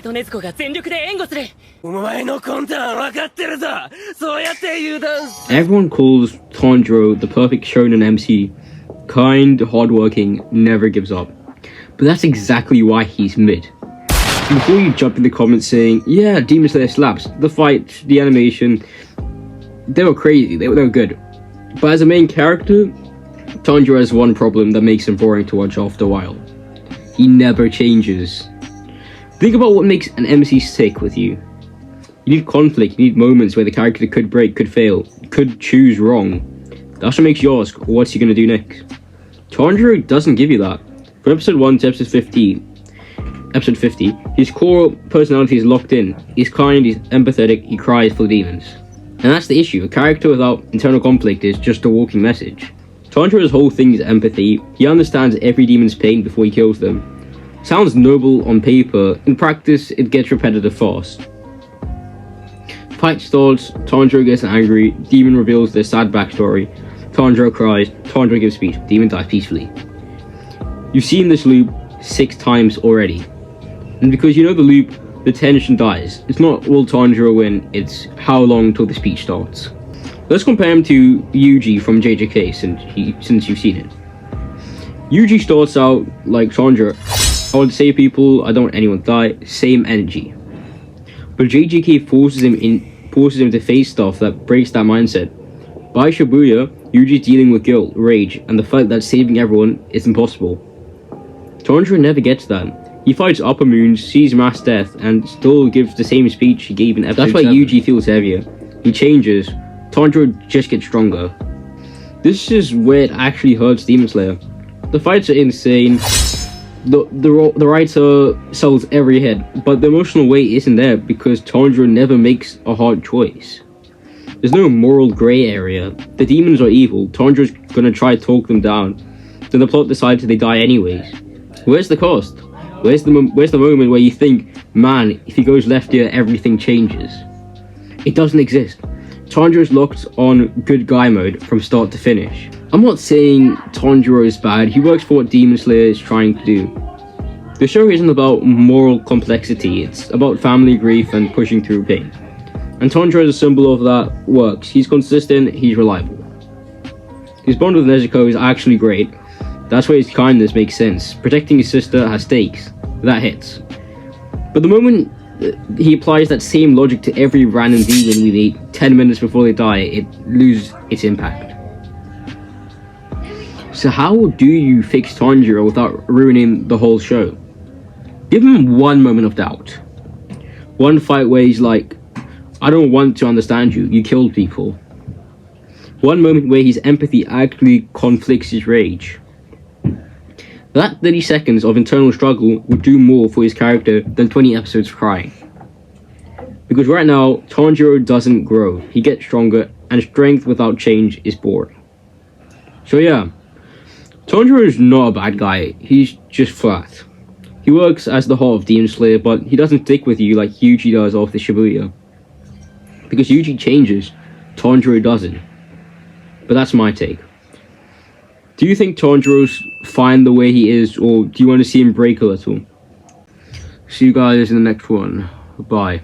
と禰豆子が全力で援護する。お前の魂胆分かってるぞ。そうやって油断。 Everyone calls Tanjiro the perfect shonen MC. Kind, hardworking, never gives up. But that's exactly why he's mid. Before you jump in the comments saying, yeah, Demon Slayer slaps, the fight, the animation, they were crazy, they were good. But as a main character, Tanjiro has one problem that makes him boring to watch after a while. He never changes. Think about what makes an MC stick with you. You need conflict, you need moments where the character could break, could fail, could choose wrong. That's what makes you ask, what's he gonna do next? Tanjiro doesn't give you that. From episode 1 to episode 50, his core personality is locked in. He's kind, he's empathetic, he cries for the demons. And that's the issue, a character without internal conflict is just a walking message. Tanjiro's whole thing is empathy. He understands every demon's pain before he kills them. Sounds noble on paper, in practice it gets repetitive fast. Fight starts, Tanjiro gets angry, demon reveals their sad backstory, Tanjiro cries, Tanjiro gives speech, demon dies peacefully. You've seen this loop 6 times already. And because you know the loop, the tension dies. It's not will Tanjiro win, it's how long till the speech starts. Let's compare him to Yuji from JJK since you've seen it. Yuji starts out like Tanjiro. I want to save people, I don't want anyone to die, same energy. But JJK forces him to face stuff that breaks that mindset. By Shibuya, Yuji's dealing with guilt, rage, and the fact that saving everyone is impossible. Tanjiro never gets that. He fights upper moons, sees mass death, and still gives the same speech he gave in episode 7. That's why Yuji feels heavier. He changes. Tanjiro just gets stronger. This is where it actually hurts Demon Slayer. The fights are insane. The writer sells every head, but the emotional weight isn't there because Tanjiro never makes a hard choice. There's no moral grey area. The demons are evil. Tanjiro's gonna try to talk them down. Then the plot decides they die anyways. Where's the cost? Where's the moment where you think, man, if he goes left here, everything changes? It doesn't exist. Tanjiro's locked on good guy mode from start to finish. I'm not saying Tanjiro is bad, he works for what Demon Slayer is trying to do. The show isn't about moral complexity, it's about family grief and pushing through pain. And Tanjiro is a symbol of that works. He's consistent, he's reliable. His bond with Nezuko is actually great. That's where his kindness makes sense. Protecting his sister has stakes. That hits. But the moment he applies that same logic to every random demon we meet 10 minutes before they die, it loses its impact. So how do you fix Tanjiro without ruining the whole show? Give him one moment of doubt. One fight where he's like, I don't want to understand you, you killed people. One moment where his empathy actually conflicts his rage. That 30 seconds of internal struggle would do more for his character than 20 episodes of crying. Because right now, Tanjiro doesn't grow, he gets stronger, and strength without change is boring. So yeah, Tanjiro is not a bad guy, he's just flat. He works as the heart of Demon Slayer, but he doesn't stick with you like Yuji does after Shibuya. Because Yuji changes, Tanjiro doesn't. But that's my take. Do you think Tanjiro's fine the way he is, or do you want to see him break a little? See you guys in the next one. Bye.